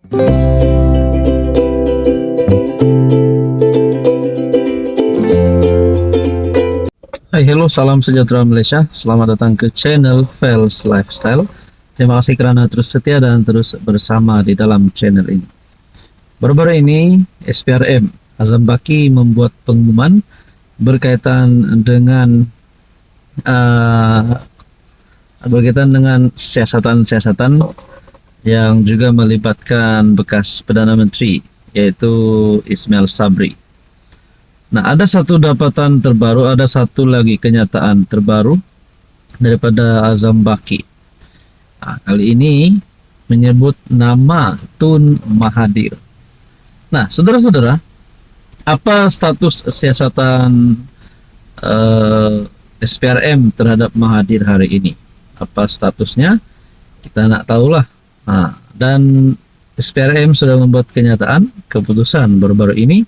Hai, hello, salam sejahtera Malaysia. Selamat datang ke channel Fels Lifestyle. Terima kasih kerana terus setia dan terus bersama di dalam channel ini. Baru-baru ini, SPRM Azam Baki membuat pengumuman berkaitan dengan siasatan-siasatan yang juga melibatkan bekas Perdana Menteri, yaitu Ismail Sabri. Nah, ada satu dapatan terbaru, ada satu lagi kenyataan terbaru daripada Azam Baki. Nah, kali ini menyebut nama Tun Mahathir. Nah, saudara-saudara, apa status siasatan SPRM terhadap Mahathir hari ini? Apa statusnya? Kita nak tahulah. Nah, dan SPRM sudah membuat kenyataan, keputusan baru-baru ini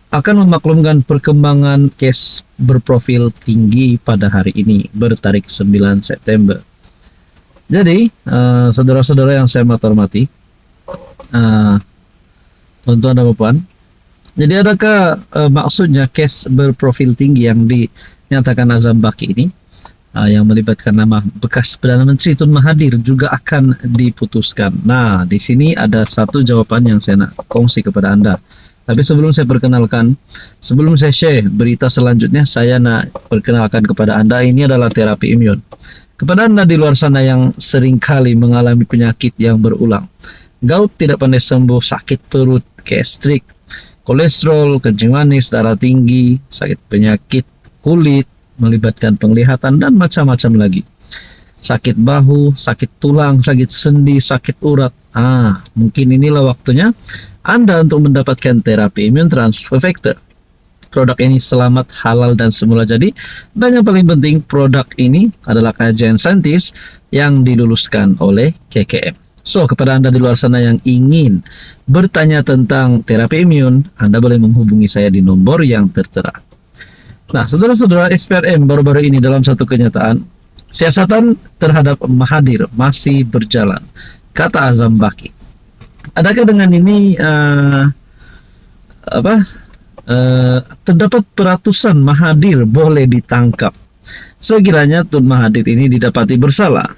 akan memaklumkan perkembangan kes berprofil tinggi pada hari ini bertarik 9 September. Jadi, saudara-saudara yang saya hormati, tuan-tuan dan puan, jadi adakah maksudnya kes berprofil tinggi yang dinyatakan Azam Baki ini, yang melibatkan nama bekas Perdana Menteri Tun Mahathir juga akan diputuskan? Nah, di sini ada satu jawaban yang saya nak kongsi kepada Anda. Tapi sebelum saya perkenalkan, sebelum saya share berita selanjutnya, saya nak perkenalkan kepada Anda, ini adalah terapi imun. Kepada Anda di luar sana yang seringkali mengalami penyakit yang berulang, gout, tidak pandai sembuh, sakit perut, gastrik, kolesterol, kencing manis, darah tinggi, sakit penyakit kulit, melibatkan penglihatan, dan macam-macam lagi. Sakit bahu, sakit tulang, sakit sendi, sakit urat. Mungkin inilah waktunya Anda untuk mendapatkan terapi imun transfer factor. Produk ini selamat, halal, dan semula jadi. Dan yang paling penting, produk ini adalah kajian saintis yang diluluskan oleh KKM. So, kepada Anda di luar sana yang ingin bertanya tentang terapi imun, Anda boleh menghubungi saya di nomor yang tertera. Nah, saudara-saudara, SPRM baru-baru ini dalam satu kenyataan, siasatan terhadap Mahathir masih berjalan, kata Azam Baki. Adakah dengan ini terdapat peratusan Mahathir boleh ditangkap sekiranya Tun Mahathir ini didapati bersalah?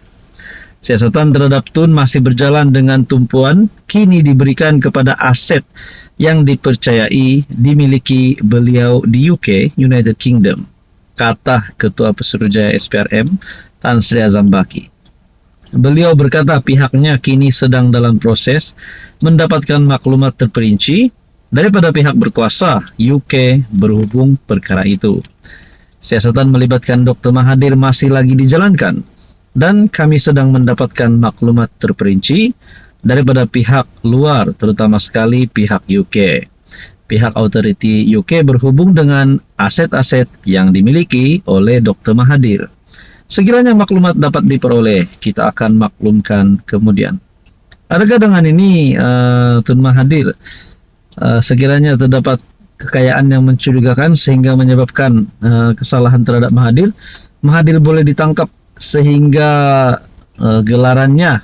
Siasatan terhadap Tun masih berjalan dengan tumpuan kini diberikan kepada aset yang dipercayai dimiliki beliau di UK, United Kingdom, kata Ketua Pesuruhjaya SPRM Tan Sri Azam Baki. Beliau berkata pihaknya kini sedang dalam proses mendapatkan maklumat terperinci daripada pihak berkuasa UK berhubung perkara itu. Siasatan melibatkan Dr. Mahathir masih lagi dijalankan dan kami sedang mendapatkan maklumat terperinci daripada pihak luar, terutama sekali pihak UK. Pihak authority UK berhubung dengan aset-aset yang dimiliki oleh Dr. Mahathir. Sekiranya maklumat dapat diperoleh, kita akan maklumkan kemudian. Adakah dengan ini Tun Mahathir sekiranya terdapat kekayaan yang mencurigakan sehingga menyebabkan kesalahan terhadap Mahathir boleh ditangkap sehingga gelarannya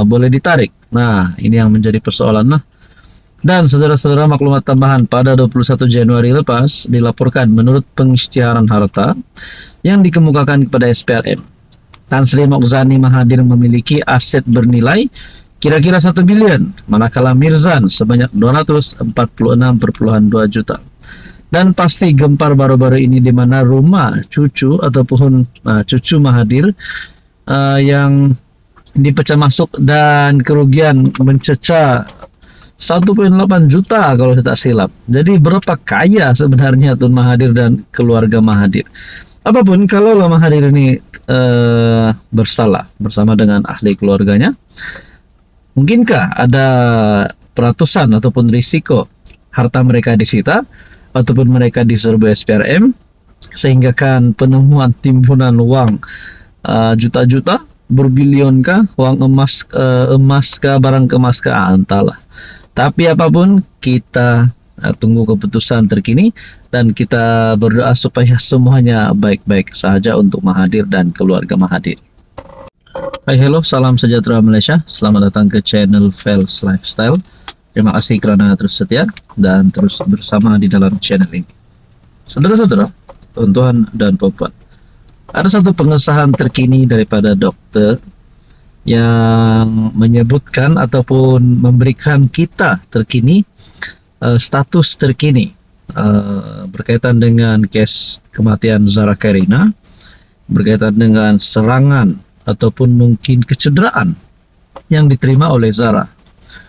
boleh ditarik? Nah, ini yang menjadi persoalan. Dan saudara-saudara, maklumat tambahan pada 21 Januari lepas dilaporkan menurut pengisytiharan harta yang dikemukakan kepada SPRM, Tan Sri Mokzani Mahathir memiliki aset bernilai kira-kira 1 bilion, manakala Mirzan sebanyak 246,2 juta. Dan pasti gempar baru-baru ini di mana rumah cucu ataupun cucu Mahathir yang dipecah masuk dan kerugian mencecah 1,8 juta kalau saya tak silap. Jadi berapa kaya sebenarnya Tun Mahathir dan keluarga Mahathir? Apapun, kalau Mahathir ini bersalah bersama dengan ahli keluarganya, mungkinkah ada peratusan ataupun risiko harta mereka disita ataupun mereka diserbu SPRM sehingga kan penemuan timbunan uang juta-juta, berbilion kah, uang emas kah, barang kemas kah, entahlah. Tapi apapun, kita tunggu keputusan terkini dan kita berdoa supaya semuanya baik-baik saja untuk Mahathir dan keluarga Mahathir. Hai, hello, salam sejahtera Malaysia. Selamat datang ke channel Fels Lifestyle. Terima kasih karena terus setia dan terus bersama di dalam channel ini. Saudara-saudara, tuan-tuan dan puan-puan, ada satu pengesahan terkini daripada dokter yang menyebutkan ataupun memberikan kita terkini status terkini berkaitan dengan kes kematian Zara Kairina, berkaitan dengan serangan ataupun mungkin kecederaan yang diterima oleh Zara.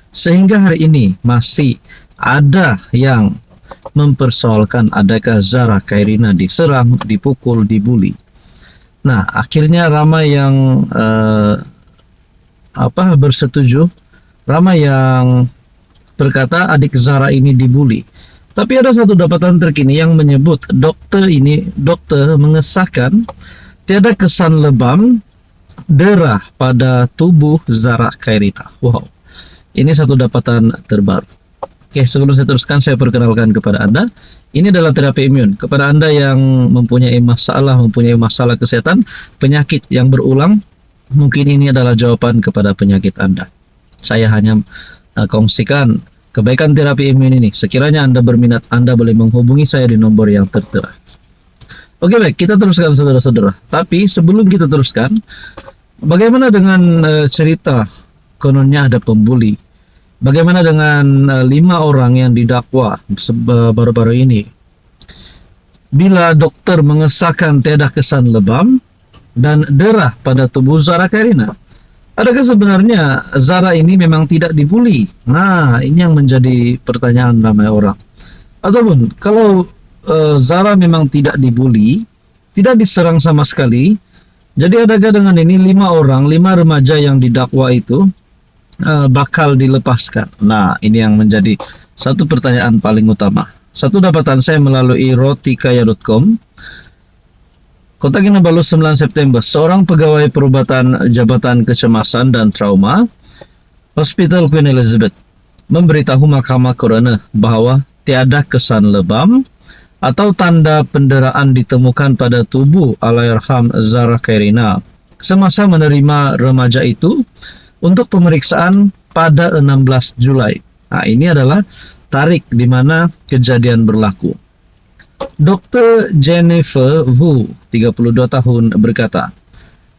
Sehingga hari ini masih ada yang mempersoalkan adakah Zara Kairina diserang, dipukul, dibully. Nah, akhirnya ramai yang bersetuju, ramai yang berkata adik Zara ini dibully. Tapi ada satu dapatan terkini yang menyebut dokter mengesahkan tiada kesan lebam, darah pada tubuh Zara Kairina. Wow. Ini satu dapatan terbaru. Oke, sebelum saya teruskan, saya perkenalkan kepada Anda. Ini adalah terapi imun. Kepada Anda yang mempunyai masalah kesehatan, penyakit yang berulang, mungkin ini adalah jawaban kepada penyakit Anda. Saya hanya kongsikan kebaikan terapi imun ini. Sekiranya Anda berminat, Anda boleh menghubungi saya di nomor yang tertera. Oke, baik, kita teruskan saudara-saudara. Tapi sebelum kita teruskan, bagaimana dengan cerita kononnya ada pembuli? Bagaimana dengan 5 orang yang didakwa baru-baru ini? Bila dokter mengesahkan tiada kesan lebam dan darah pada tubuh Zara Kairina, adakah sebenarnya Zara ini memang tidak dibully? Nah, ini yang menjadi pertanyaan ramai orang. Ataupun kalau Zara memang tidak dibully, tidak diserang sama sekali, jadi adakah dengan ini 5 remaja yang didakwa itu bakal dilepaskan? Nah, ini yang menjadi satu pertanyaan paling utama. Satu dapatan saya melalui rotikaya.com. Kota Kinabalu 9 September, seorang pegawai perubatan Jabatan Kecemasan dan Trauma Hospital Queen Elizabeth memberitahu Mahkamah Coroner bahwa tiada kesan lebam atau tanda penderaan ditemukan pada tubuh Allahyarham Zara Kairina semasa menerima remaja itu untuk pemeriksaan pada 16 Julai. Nah, ini adalah tarik di mana kejadian berlaku. Dr. Jennifer Wu, 32 tahun, berkata,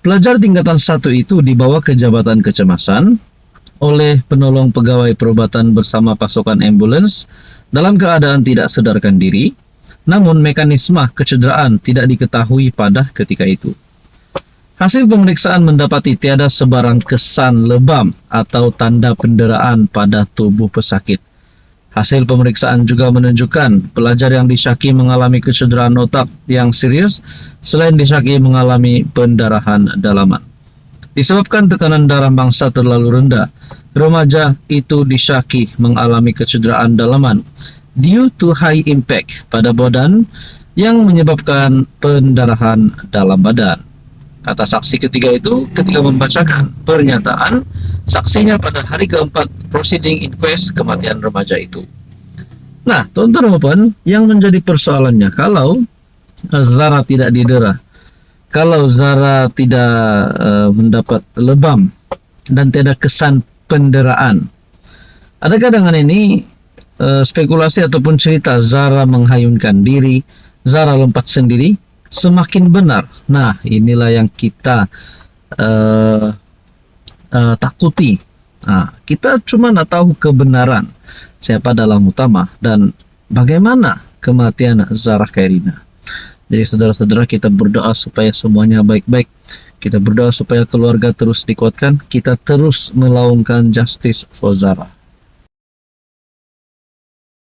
pelajar tingkatan 1 itu dibawa ke Jabatan Kecemasan oleh penolong pegawai perubatan bersama pasukan ambulans dalam keadaan tidak sadarkan diri, namun mekanisme kecederaan tidak diketahui pada ketika itu. Hasil pemeriksaan mendapati tiada sebarang kesan lebam atau tanda penderaan pada tubuh pesakit. Hasil pemeriksaan juga menunjukkan pelajar yang disyaki mengalami kecederaan otak yang serius selain disyaki mengalami pendarahan dalaman. Disebabkan tekanan darah mangsa terlalu rendah, remaja itu disyaki mengalami kecederaan dalaman due to high impact pada badan yang menyebabkan pendarahan dalam badan. Kata saksi ketiga itu ketika membacakan pernyataan saksinya pada hari keempat proceeding inquest kematian remaja itu. Nah, teman-teman, yang menjadi persoalannya, kalau Zara tidak didera, kalau Zara tidak mendapat lebam dan tidak kesan penderaan, adakah dengan ini spekulasi ataupun cerita Zara menghayunkan diri, Zara lompat sendiri semakin benar? Nah, inilah yang kita takuti. Nah, kita cuma nak tahu kebenaran siapa dalam utama dan bagaimana kematian Zara Kairina. Jadi saudara-saudara, kita berdoa supaya semuanya baik-baik. Kita berdoa supaya keluarga terus dikuatkan. Kita terus melaungkan justice for Zara.